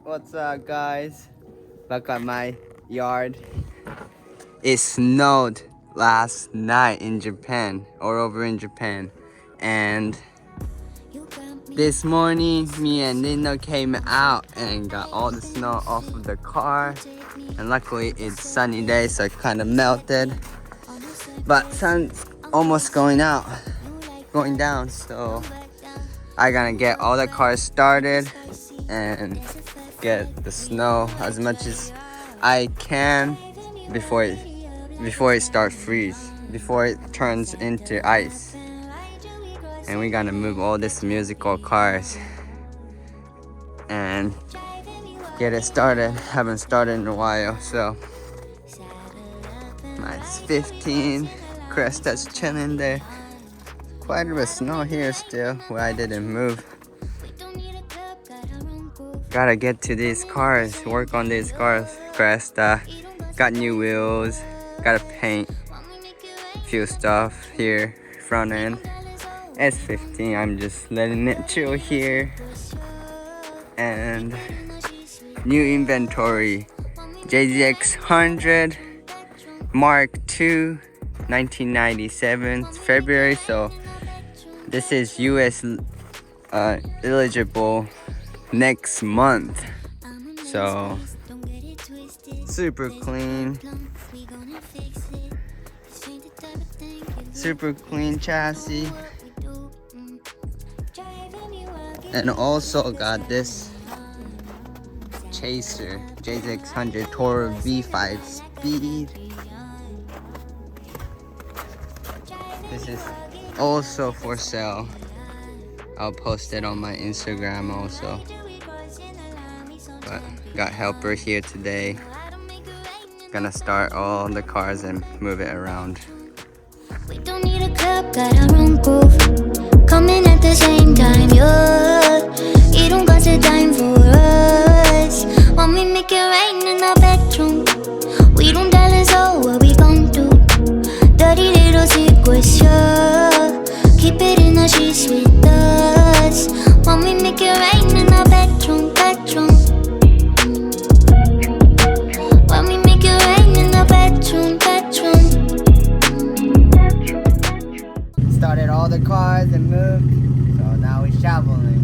What's up, guys? Back at my yard. It snowed last night in Japan, or over in Japan, and this morning me and Nino came out and got all the snow off of the car, and luckily it's sunny day, so it kind of melted, but sun's almost going down, so I gotta get all the cars started and get the snow as much as I can before it starts freeze, before it turns into ice. And we gotta move all these musical cars and get it started. Haven't started in a while, so nice 15. Cresta's chilling there. Quite a bit of snow here still where I didn't move. Gotta get to these cars, work on these cars. Cresta got new wheels, gotta paint a few stuff here, front end. S15, I'm just letting it chill here. And new inventory, JDX 100 Mark II 1997 February, so this is US eligible next month, so super clean chassis. And also got this Chaser J600 Toro V5 Speed. This is also for sale. I'll post it on my Instagram also. But got helper here today. Gonna start all the cars and move it around. We don't need a club, got our own groove. Coming at the same time, you don't got the time for us. Want me make it rain in our bedroom. We don't tell us all what we gon' do. Dirty little secrets, yeah. Keep it in the sheets with us. Want me make it rain in our bedroom. Want me make it rain in our bedroom. Started all the cars and moved, so now we're shoveling.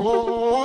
Oh,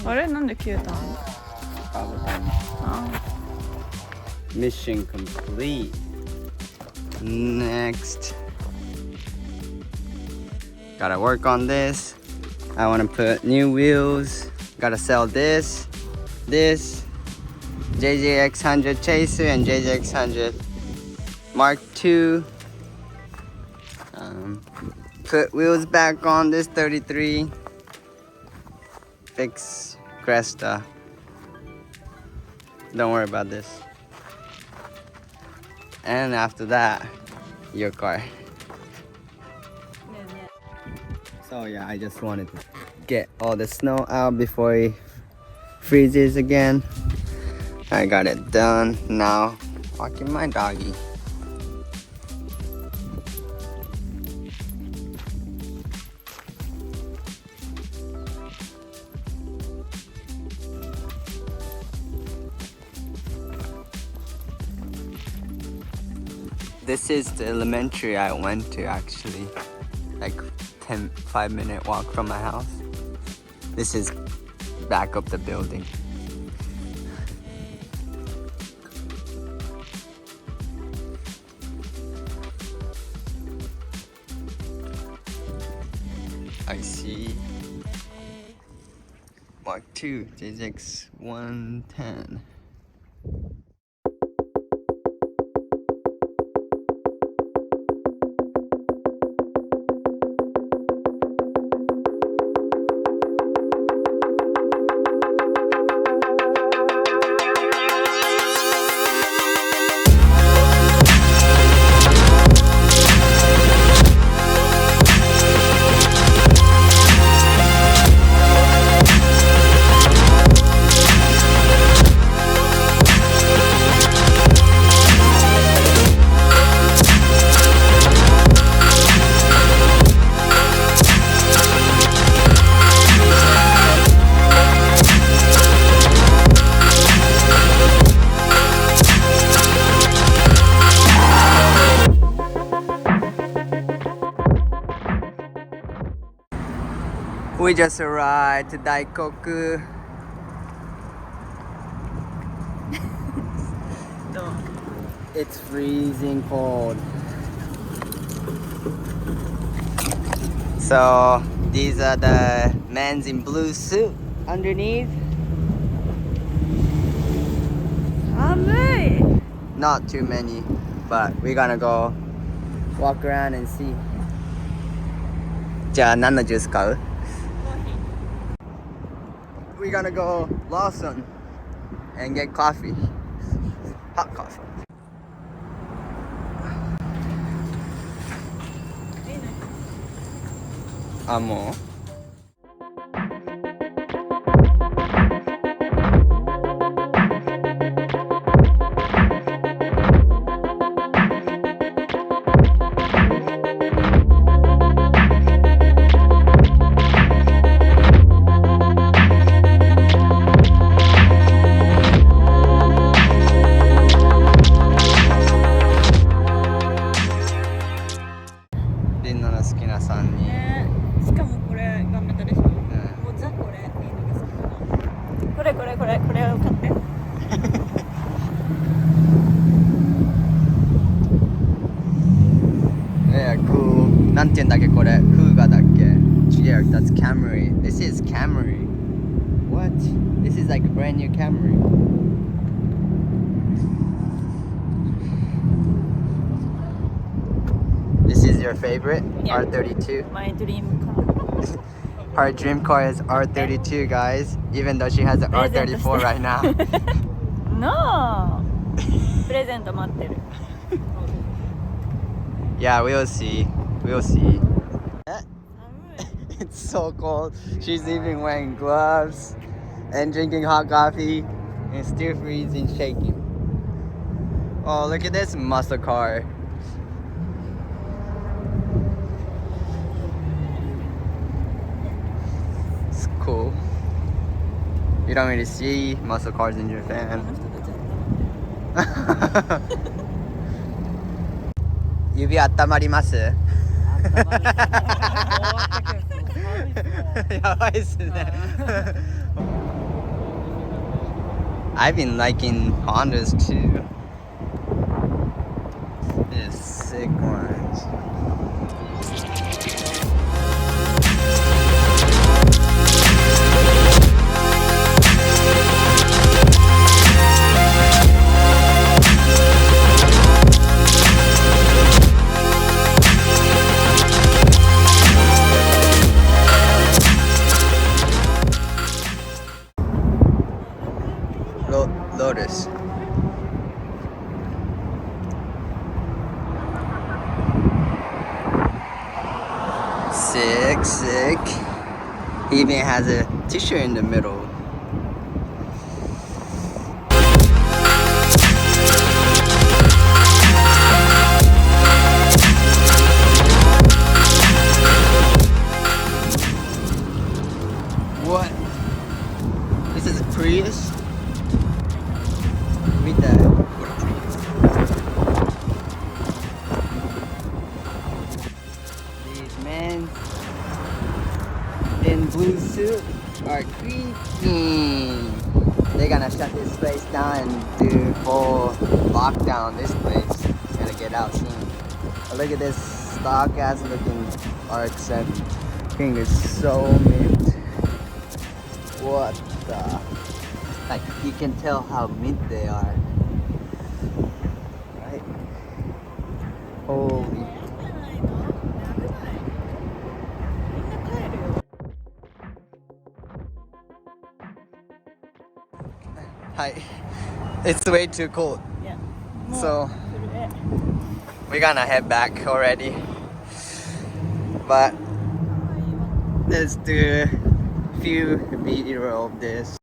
あれなんで消えたの？ Mission complete. Next. Gotta work on this. I want to put new wheels. Gotta sell this, JJX100 Chaser and JJX100 Mark II. Put wheels back on this 33. Fix Cresta. Don't worry about this. And after that, your car. So yeah, I just wanted to get all the snow out before it freezes again. I got it done. Now walking my doggy. This is the elementary I went to actually, like 5-minute walk from my house. This is back up the building. I see Mark II, JJX 110. We just arrived to Daikoku. It's freezing cold. So these are the men's in blue suit underneath. Not too many, but we're gonna go walk around and see. じゃあ何のジュース買う? We're gonna go Lawson and get coffee. Hot coffee. More. Yeah, cool. なんて言うんだっけこれ? Fuga だっけ? Yeah, that's Camry. This is Camry. What? This is like a brand new Camry. This is your favorite? Yeah. R32? My dream car. Her dream car is R32, guys. Even though she has an R34 right now. No! プレゼント待ってる。Yeah, we'll see. We'll see. It's so cold. She's even wearing gloves and drinking hot coffee and still freezing, shaking. Oh, look at this muscle car. It's cool. You don't really see muscle cars in Japan. 指温まります？やばいっすね。I've been liking Hondas too. They're sick ones. Lotus. Sick, sick. He even has a t-shirt in the middle. What? This is a Prius? Meet that. These men in blue suit are creeping. They're gonna shut this place down and do full lockdown. This place is gonna get out soon. But look at this stock ass looking RX-7. Thing is so mint. What the? Like, you can tell how mint they are. Right? Holy. Hi. It's way too cold. Yeah. So, we're gonna head back already. But, let's do a few video of this.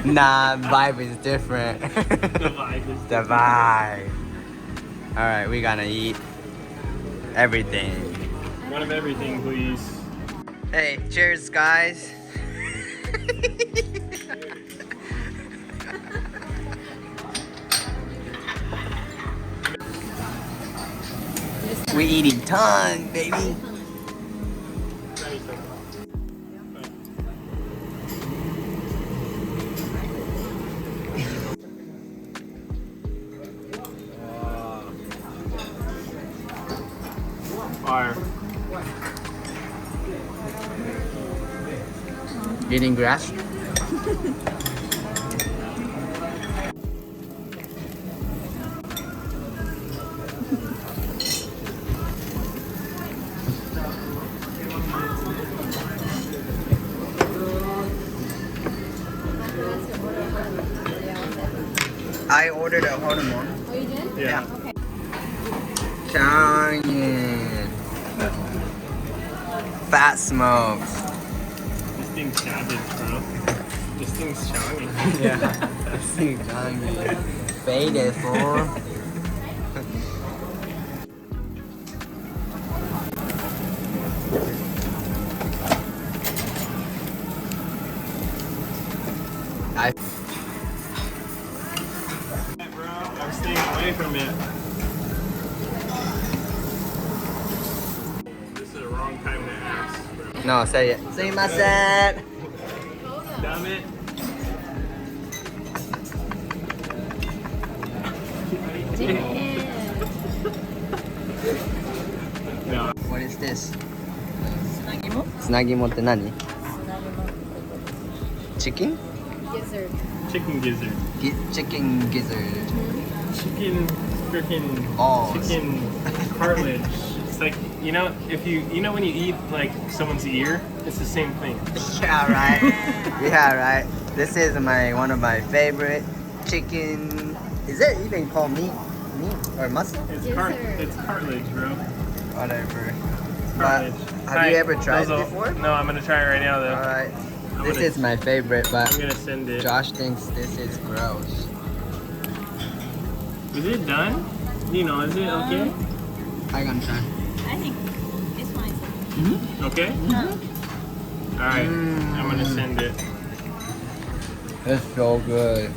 Nah, vibe is different. The vibe is The vibe. Alright, we gonna eat everything. one of everything, please. Hey, cheers guys. We eating ton, baby. Fire. Eating grass. I ordered a hormone. Oh, you did? Yeah. Okay. Giant. Fat smokes. This thing's savage, bro. This thing's shiny. Yeah. This thing's giant. Faded, fool. Bro, I'm staying away from it. This is the wrong time to ask, bro. No, say it. Sumimasen. Damn it. No. What is this? つなぎもつなぎもって何? つなぎも Chicken? Gizzard. Chicken gizzard. Chicken gizzard. Chicken freaking Balls. chicken cartilage. It's like, you know, if you know when you eat like someone's ear, it's the same thing. Yeah, right. Yeah, right. This is one of my favorite chicken Is it even called meat or muscle? It's Yes, sir. it's cartilage, bro. Whatever. But Cartilage. have you ever tried it before? No, I'm gonna try it right now though. Alright. I'm This gonna- is my favorite, but I'm gonna send it. Josh thinks this is gross. Is it done? You know, is it okay? I'm gonna try. I think it's fine. Okay? Alright, I'm gonna send it. It's so good.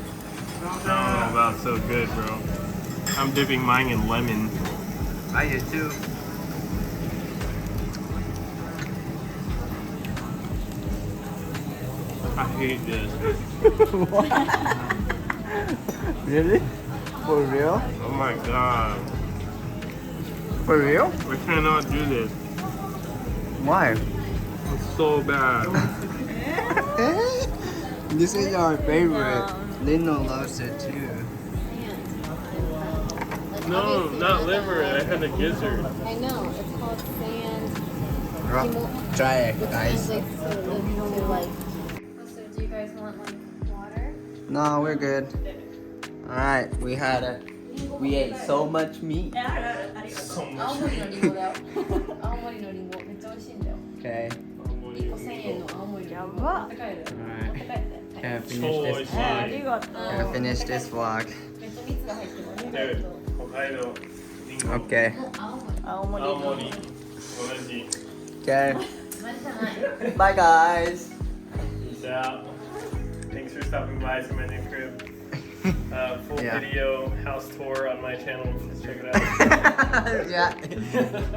I don't know about so good, bro. I'm dipping mine in lemon. I used to. I hate this. Really? For real? Oh my god. For real? I cannot do this. Why? It's so bad. This is our favorite. Lino loves it too. No, not liver. I had a gizzard. I know, it's called sand. Try it, guys. Translates to like. So, do you guys want like water? No, we're good. Alright, we had it. We ate so much meat. So 青 much 森の meat. リンゴだよ。青森のリンゴめっちゃ美味しいんだよ。 Okay. 1個1000円の青森リンゴ。やば。高いよ。 Alright. 高いって。 Gonna 超 finish 美味 this しい。ありがとう。 Gonna finish this vlog. めっちゃ蜜が入ってる。 Dude, 北海道リンゴ。 Okay. 青森。青森。青森。同じ。 Okay. マジじゃない。 Bye, guys. Peace out. Thanks for stopping by to my new crib. Full Yeah. video house tour on my channel. Just check it out. Yeah.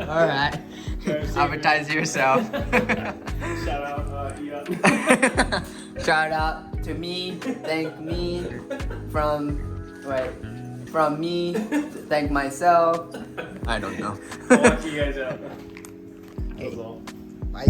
Alright. Advertise yourself. Shout out, Ian. Shout out to me. Thank me. From me. Thank myself. I don't know. I'll watch you guys out. That was all. Bye.